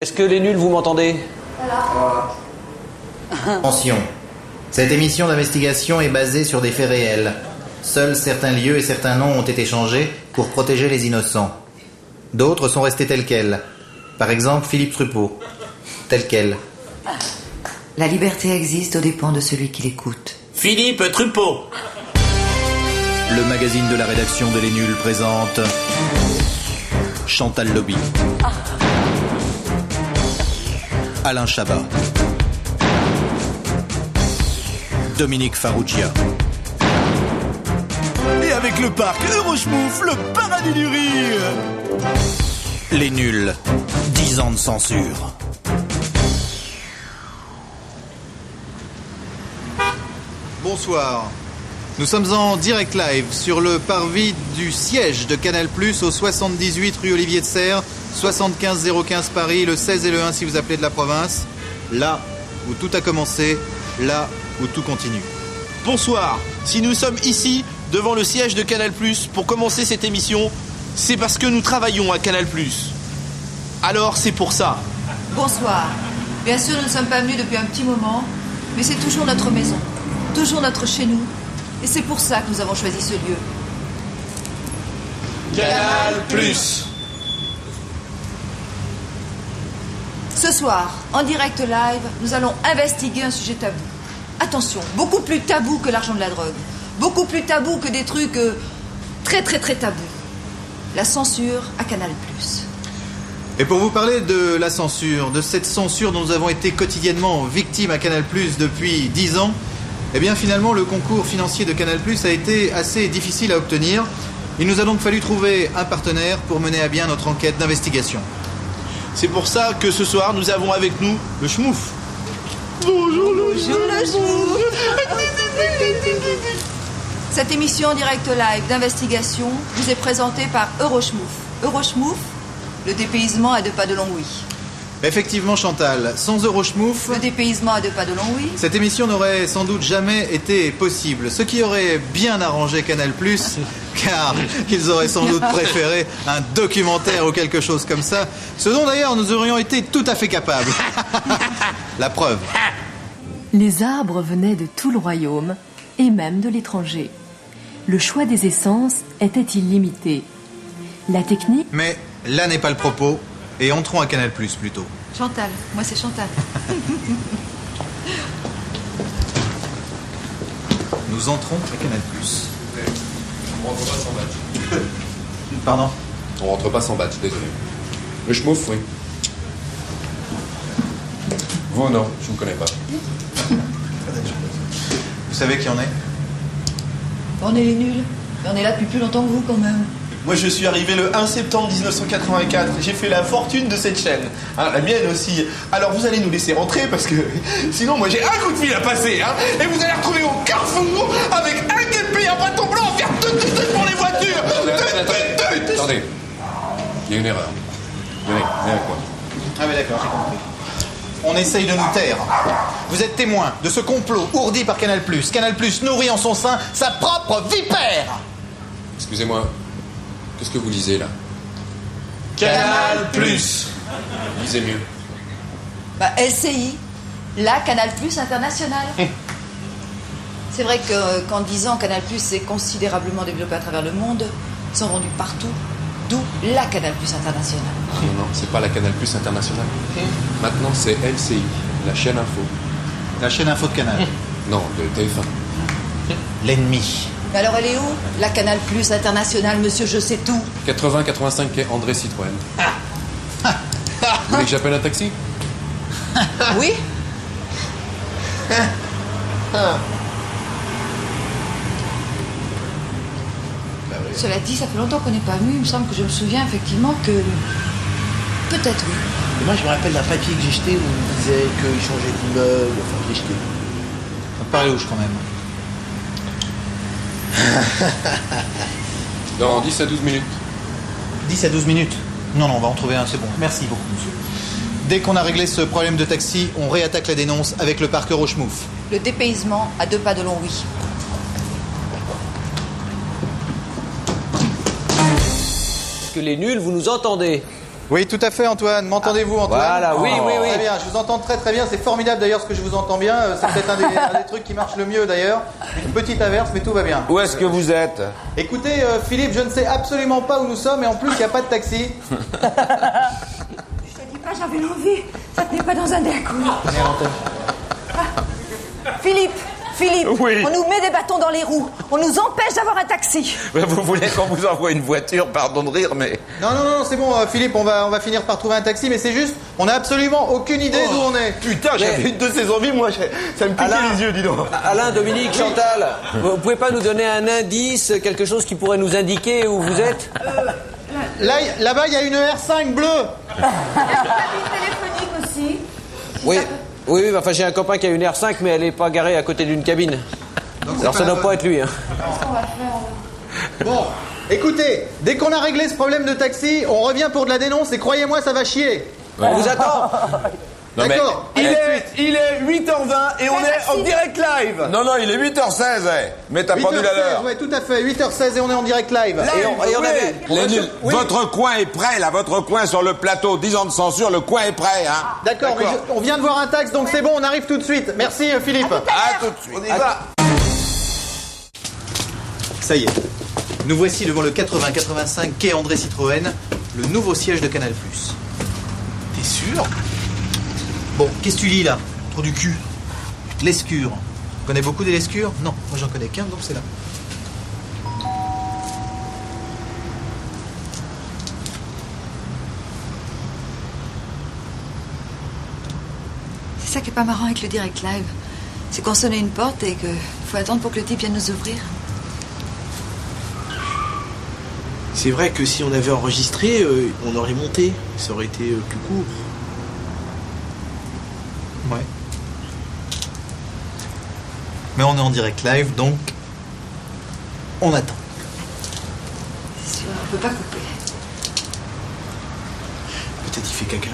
Est-ce que les nuls, vous m'entendez? Attention. Cette émission d'investigation est basée sur des faits réels. Seuls certains lieux et certains noms ont été changés pour protéger les innocents. D'autres sont restés tels quels. Par exemple, Philippe Trupeau. Tel quel. La liberté existe aux dépens de celui qui l'écoute. Philippe Trupeau. Le magazine de la rédaction de Les Nuls présente Chantal Lobby, Alain Chabat, Dominique Farrugia. Et avec le parc Euroschmouf, le paradis du rire. Les Nuls, 10 ans de censure. Bonsoir. Nous sommes en direct live sur le parvis du siège de Canal+, au 78 rue Olivier de Serres, 75 015 Paris, le 16 et le 1 si vous appelez de la province. Là où tout a commencé, là où tout continue. Bonsoir. Si nous sommes ici, devant le siège de Canal+, pour commencer cette émission, c'est parce que nous travaillons à Canal+. Alors c'est pour ça. Bonsoir. Bien sûr, nous ne sommes pas venus depuis un petit moment, mais c'est toujours notre maison, toujours notre chez nous. Et c'est pour ça que nous avons choisi ce lieu. Canal+. Ce soir, en direct live, nous allons investiguer un sujet tabou. Attention, beaucoup plus tabou que l'argent de la drogue. Beaucoup plus tabou que des trucs très tabous. La censure à Canal+. Et pour vous parler de la censure, de cette censure dont nous avons été quotidiennement victimes à Canal+ depuis 10 ans, eh bien finalement le concours financier de Canal+ a été assez difficile à obtenir. Il nous a donc fallu trouver un partenaire pour mener à bien notre enquête d'investigation. C'est pour ça que ce soir, nous avons avec nous le Schmouf. Bonjour le Schmouf. Cette émission en direct live d'investigation vous est présentée par Euroschmouf. Euroschmouf, le dépaysement à 2 pas de Longwy. Effectivement Chantal, sans Euroschmouf, Le dépaysement à 2 pas de Longwy. cette émission n'aurait sans doute jamais été possible. Ce qui aurait bien arrangé Canal+, car ils auraient sans doute préféré un documentaire ou quelque chose comme ça, ce dont d'ailleurs nous aurions été tout à fait capables. La preuve. Les arbres venaient de tout le royaume et même de l'étranger. Le choix des essences était illimité. La technique... Mais là n'est pas le propos, et entrons à Canal+, plutôt. Chantal, moi c'est Chantal. Nous entrons à Canal+. On rentre pas sans badge. Pardon? On rentre pas sans badge, désolé. Le Schmouf, oui. Vous, non, je ne connais pas. Vous savez qui on est? On est les nuls. Mais on est là depuis plus longtemps que vous quand même. Moi, je suis arrivé le 1 septembre 1984. J'ai fait la fortune de cette chaîne. Hein, la mienne aussi. Alors, vous allez nous laisser rentrer parce que sinon, moi, j'ai un coup de fil à passer. Hein, et vous allez retrouver au carrefour avec un guépé, un bâton blanc à faire tout pour les voitures. Attendez. Il y a une erreur. Venez avec moi. Ah oui d'accord, j'ai compris. On essaye de nous taire. Vous êtes témoin de ce complot ourdi par Canal+. Canal+ nourrit en son sein sa propre vipère. Excusez-moi. Qu'est-ce que vous lisez, là? Canal+. Lisez mieux. LCI, la Canal+ International. C'est vrai que qu'en 10 ans, Canal+ s'est considérablement développé à travers le monde. Ils sont vendus partout. D'où la Canal+ International. Non, c'est pas la Canal+ Internationale. Maintenant, c'est LCI, la chaîne info. La chaîne info de Canal. Non, de TF1. L'ennemi. Mais alors elle est où, la Canal+ International, monsieur je sais tout? 80-85 quai André Citroën. Vous voulez que j'appelle un taxi? Oui. Cela dit, ça fait longtemps qu'on n'est pas venu. Il me semble que je me souviens effectivement que... Peut-être oui. Et moi, je me rappelle d'un papier que j'ai jeté où on disait qu'il changeait d'immeuble. Enfin, je l'ai jeté. Ça me paraît louche quand même. Dans 10 à 12 minutes. 10 à 12 minutes. Non, on va en trouver un, c'est bon. Merci beaucoup, monsieur. Dès qu'on a réglé ce problème de taxi, on réattaque la dénonce avec le parc Euroschmouf. Le dépaysement à 2 pas de Longwy. Est-ce que les nuls, vous nous entendez? Oui, tout à fait, Antoine. M'entendez-vous, Antoine? Voilà, oui. Très bien, je vous entends très très bien. C'est formidable d'ailleurs ce que je vous entends bien. C'est peut-être un des trucs qui marche le mieux d'ailleurs. Une petite averse, mais tout va bien. Où est-ce que vous êtes? Écoutez, Philippe, je ne sais absolument pas où nous sommes et en plus, il n'y a pas de taxi. Je te dis pas, j'avais l'envie. Ça tenait pas dans un déco. Philippe, Oui. on nous met des bâtons dans les roues. On nous empêche d'avoir un taxi. Vous voulez qu'on vous envoie une voiture? Pardon de rire, mais... Non, c'est bon, Philippe, on va finir par trouver un taxi, mais c'est juste, on n'a absolument aucune idée d'où on est. Putain, j'avais une de ces envies, moi, ça me piquait les yeux, dis donc. Alain, Dominique, Chantal, vous pouvez pas nous donner un indice, quelque chose qui pourrait nous indiquer où vous êtes? Là-bas, il y a une R5 bleue. Téléphonique aussi. Oui, enfin j'ai un copain qui a une R5, mais elle n'est pas garée à côté d'une cabine. Alors ça ne doit pas être lui. Hein. Bon, écoutez, dès qu'on a réglé ce problème de taxi, on revient pour de la dénonce et croyez-moi, ça va chier. On vous attend. D'accord. Il est 8h20 et on est en direct live. Non, il est 8h16, mais t'as pendu la l'heure. Ouais, tout à fait, 8h16 et on est en direct live. Et on avait... Les nuls, votre coin est prêt, là, votre coin sur le plateau, 10 ans de censure, le coin est prêt, hein. D'accord, mais on vient de voir un taxe, donc c'est bon, on arrive tout de suite. Merci, Philippe. À tout de suite. On y va. Ça y est, nous voici devant le 80-85 quai André Citroën, le nouveau siège de Canal+. T'es sûr? Bon, qu'est-ce que tu lis là? Trop du cul. Lescure. Tu connais beaucoup des lescures? Non, moi j'en connais qu'un, donc c'est là. C'est ça qui est pas marrant avec le direct live. C'est qu'on sonnait une porte et qu'il faut attendre pour que le type vienne nous ouvrir. C'est vrai que si on avait enregistré, on aurait monté. Ça aurait été plus court. Ouais. Mais on est en direct live, donc on attend. C'est sûr, on peut pas couper. Peut-être il fait caca.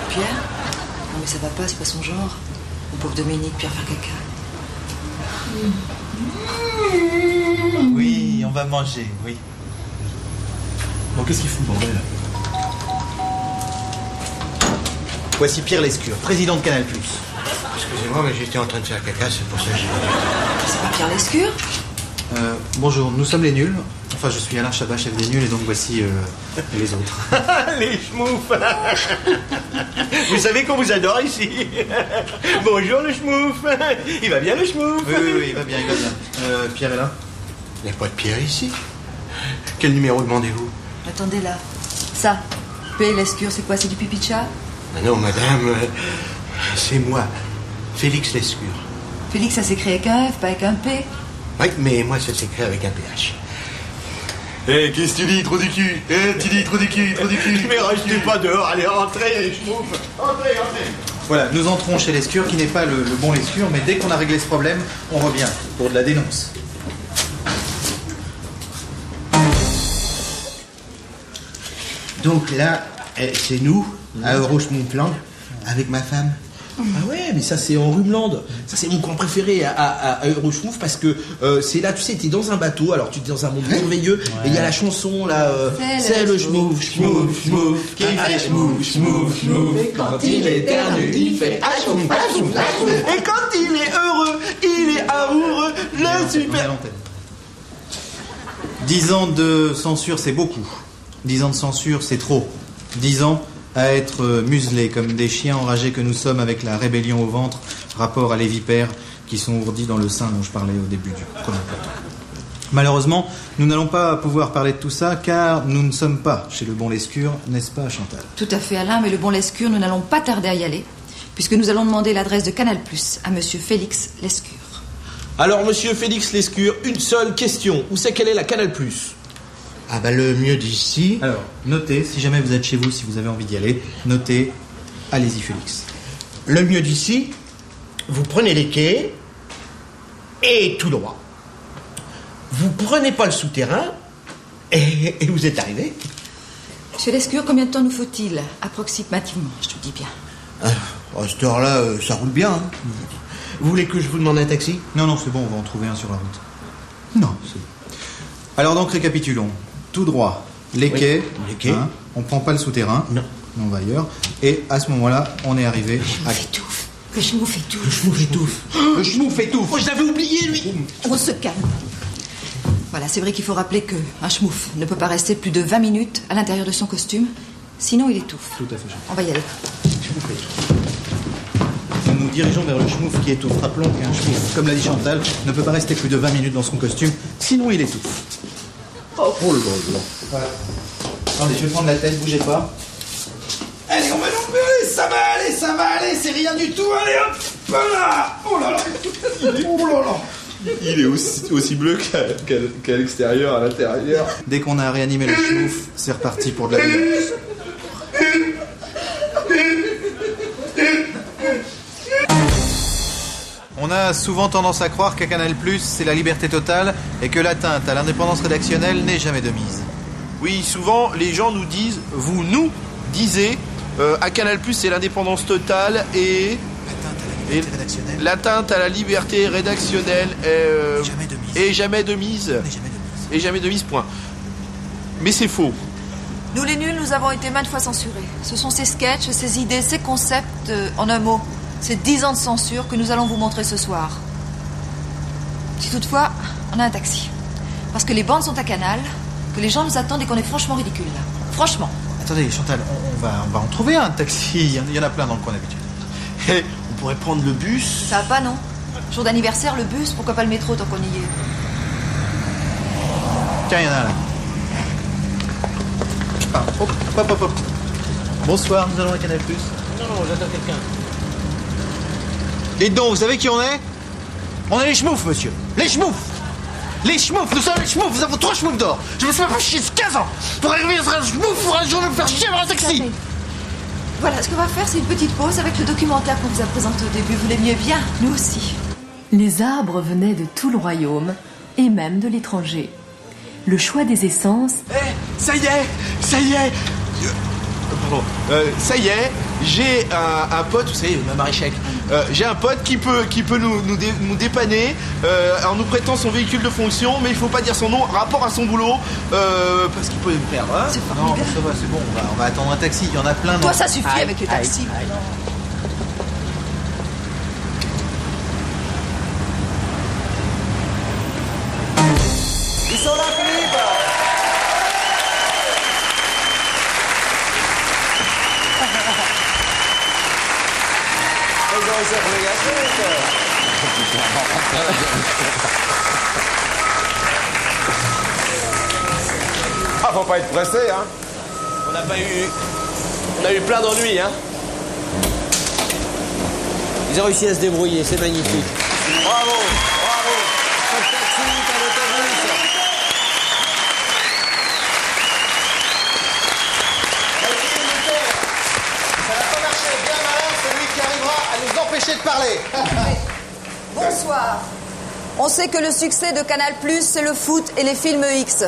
Pierre? Non mais ça va pas, c'est pas son genre. Mon pauvre Dominique, Pierre faire caca. Oui, on va manger, oui. Bon, qu'est-ce qu'il fout, bordel? Voici Pierre Lescure, président de Canal+. Excusez-moi, mais j'étais en train de faire caca, c'est pour ça que j'ai... C'est pas Pierre Lescure? Bonjour, nous sommes les nuls. Enfin, je suis Alain Chabat, chef des nuls, et donc voici les autres. Les schmoufs. Vous savez qu'on vous adore ici. Bonjour le schmouf. Il va bien le schmouf? Oui, il va bien. Pierre est là? Il n'y a pas de Pierre ici. Quel numéro demandez-vous? Attendez là. Ça, P. Lescure, c'est quoi? C'est du pipi de chat? Ah non, madame, c'est moi, Félix Lescure. Félix, ça s'écrit avec un F, pas avec un P. Oui, mais moi, ça s'écrit avec un PH. Eh, qu'est-ce que tu dis, trop du cul? Tu dis trop du cul. Mais restez pas dehors, allez, rentrez les schmoufs. Entrez. Voilà, nous entrons chez Lescure, qui n'est pas le bon Lescure, mais dès qu'on a réglé ce problème, on revient pour de la dénonce. Donc là, c'est nous, à Euroschmoufland, avec ma femme. Ah ouais, mais ça c'est en Rumeland. Ça c'est mon coin préféré à Euroschmouf parce que c'est là, tu sais, t'es dans un bateau, alors tu es dans un monde merveilleux, et il y a la chanson là, c'est le schmouf, qui fait schmouf. Et quand il éternue, il fait achouf. Et quand il est heureux, il est amoureux, le super. 10 ans de censure, c'est beaucoup. 10 ans de censure, c'est trop. 10 ans à être muselés comme des chiens enragés que nous sommes avec la rébellion au ventre, rapport à les vipères qui sont ourdis dans le sein dont je parlais au début du premier plateau. Malheureusement, nous n'allons pas pouvoir parler de tout ça car nous ne sommes pas chez le bon Lescure, n'est-ce pas Chantal? Tout à fait Alain, mais le bon Lescure, nous n'allons pas tarder à y aller, puisque nous allons demander l'adresse de Canal+, à monsieur Félix Lescure. Alors monsieur Félix Lescure, une seule question, où c'est qu'elle est la Canal+? Ah bah le mieux d'ici... Alors, notez, si jamais vous êtes chez vous, si vous avez envie d'y aller, notez, allez-y Félix. Le mieux d'ici, vous prenez les quais et tout droit. Vous prenez pas le souterrain et vous êtes arrivé. Monsieur Lescure, combien de temps nous faut-il, approximativement, je te le dis bien? À cette heure-là, ça roule bien. Hein. Vous voulez que je vous demande un taxi? Non, c'est bon, on va en trouver un sur la route. Non, c'est bon. Alors donc, récapitulons. Tout droit, les quais. Les quais. Hein, on prend pas le souterrain. Non. On va ailleurs. Et à ce moment-là, on est arrivé à... Le schmouf étouffe. Le schmouf étouffe. Le schmouf étouffe. Oh, je l'avais oublié, lui. On se calme. Voilà, c'est vrai qu'il faut rappeler qu'un schmouf ne peut pas rester plus de 20 minutes à l'intérieur de son costume, sinon il étouffe. Tout à fait. On va y aller. Schmouf étouffe. Nous nous dirigeons vers le schmouf qui étouffe. Rappelons qu'un schmouf, comme l'a dit Chantal, ne peut pas rester plus de 20 minutes dans son costume, sinon il étouffe. Oh le gros blanc. Voilà. Attendez, je vais prendre la tête, bougez pas. Allez, on va aller, ça va aller, c'est rien du tout, allez hop là. Oh là là. Oh là là. Il est aussi bleu qu'à l'extérieur, à l'intérieur. Dès qu'on a réanimé le schmouf, c'est reparti pour de la vie. On a souvent tendance à croire qu'à Canal+, c'est la liberté totale et que l'atteinte à l'indépendance rédactionnelle n'est jamais de mise. Oui, souvent, les gens nous disent, vous nous disiez, à Canal+, c'est l'indépendance totale et... L'atteinte à la liberté rédactionnelle est jamais de mise. Et jamais de mise, point. Mais c'est faux. Nous les nuls, nous avons été maintes fois censurés. Ce sont ces sketchs, ces idées, ces concepts, en un mot, ces 10 ans de censure que nous allons vous montrer ce soir. Si toutefois, on a un taxi. Parce que les bandes sont à Canal, que les gens nous attendent et qu'on est franchement ridicule là. Franchement. Attendez, Chantal, on va en trouver un taxi. Il y en a plein dans le coin d'habitude. Et on pourrait prendre le bus. Ça va pas, non? Jour d'anniversaire, le bus, pourquoi pas le métro tant qu'on y est? Tiens, il y en a là. Ah, hop. Bonsoir, nous allons à Canal+. Non, j'attends quelqu'un. Et donc, vous savez qui on est? On est les schmoufs, monsieur. Les schmoufs. Les schmoufs, nous sommes les schmoufs, nous avons 3 schmoufs d'or. Je me suis fait chier 15 ans pour arriver à un schmouf pour un jour me faire chier dans un taxi. Voilà, ce qu'on va faire, c'est une petite pause avec le documentaire qu'on vous a présenté au début. Vous l'aimiez bien, nous aussi. Les arbres venaient de tout le royaume et même de l'étranger. Le choix des essences... Ça y est. Pardon. Ça y est, j'ai un pote, vous savez, ma maréchal. J'ai un pote qui peut nous dépanner en nous prêtant son véhicule de fonction, mais il faut pas dire son nom, rapport à son boulot, parce qu'il peut me perdre. Hein. C'est Non, formidable. ça va, c'est bon, on va attendre un taxi. Il y en a plein. Toi, ça suffit avec le taxi. Ils sont là, Philippe. Ils ont réussi à trouver la Ah, faut pas être pressé, hein. On a eu plein d'ennuis, hein. Ils ont réussi à se débrouiller, c'est magnifique. Bravo. Pas de taxi, pas d'autobus. Ça n'a pas marché, bien malin, celui qui arrivera à nous empêcher de parler. Bonsoir. On sait que le succès de Canal+, c'est le foot et les films X.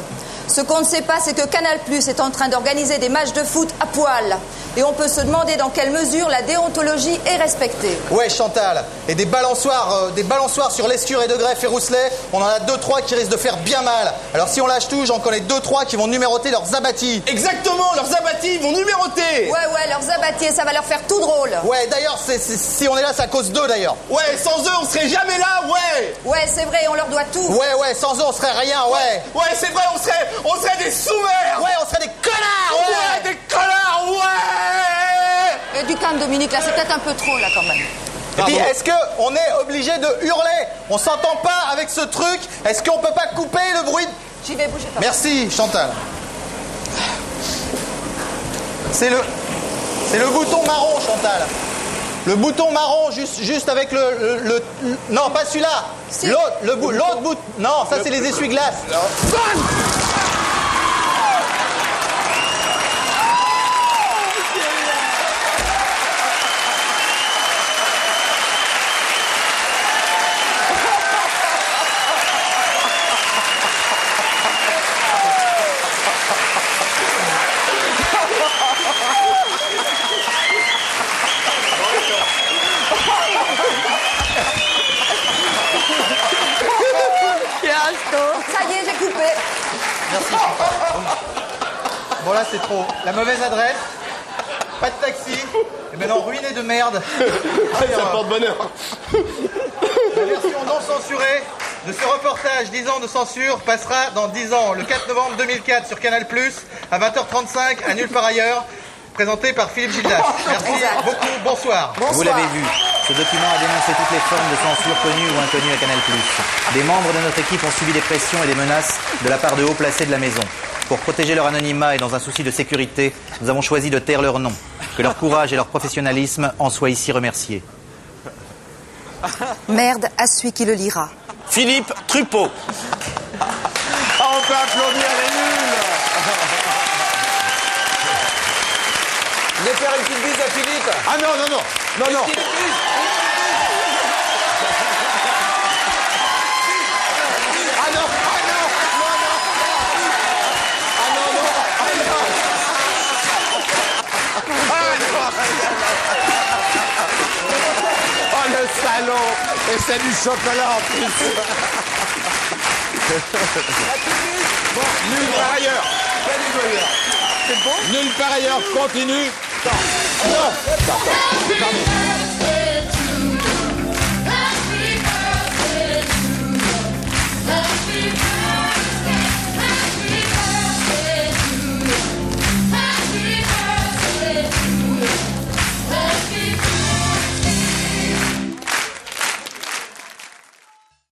Ce qu'on ne sait pas, c'est que Canal+ est en train d'organiser des matchs de foot à poil. Et on peut se demander dans quelle mesure la déontologie est respectée. Ouais, Chantal. Et des balançoires sur l'Escure et De Greff et Rousselet, on en a 2-3 qui risquent de faire bien mal. Alors si on lâche tout, j'en connais 2-3 qui vont numéroter leurs abattis. Exactement, leurs abattis vont numéroter. Ouais, leurs abattiers, ça va leur faire tout drôle. Ouais, d'ailleurs, si on est là, c'est à cause d'eux, d'ailleurs. Ouais, sans eux, on serait jamais là, ouais. Ouais, c'est vrai, on leur doit tout. Ouais, sans eux, on serait rien, ouais. Ouais, c'est vrai, on serait des sous-mères. Ouais, on serait des connards, ouais. Ouais, des connards, ouais. Et du calme, Dominique, là, c'est peut-être un peu trop, là, quand même. Et puis, est-ce qu'on est obligé de hurler? On s'entend pas avec ce truc. Est-ce qu'on peut pas couper le bruit? J'y vais, bougez pas. Merci, Chantal. C'est le bouton marron, Chantal. Le bouton marron, juste avec le non, pas celui-là. Si. L'autre bouton. Non, ça, c'est les essuie-glaces. Ça y est, j'ai coupé. Merci, Chantal. Bon là c'est trop. La mauvaise adresse, pas de taxi, et maintenant ruiné de merde. Ça porte bonheur. La version non censurée de ce reportage 10 ans de censure passera dans 10 ans, le 4 novembre 2004 sur Canal+, à 20h35, à nulle part ailleurs, présenté par Philippe Gildas. Merci beaucoup, bonsoir. Vous l'avez vu, ce document a dénoncé toutes les formes de censure connues ou inconnues à Canal+. Des membres de notre équipe ont subi des pressions et des menaces de la part de hauts placés de la maison. Pour protéger leur anonymat et dans un souci de sécurité, nous avons choisi de taire leur nom. Que leur courage et leur professionnalisme en soient ici remerciés. Merde à celui qui le lira. Philippe Truppeau. On peut applaudir les nuls. Vous voulez faire une petite bise à Philippe? Ah non, non, non. Non, non. Oh le salaud! Et c'est du chocolat en plus! Bon, nulle part ailleurs! C'est bon? Nulle part ailleurs, continue! Non!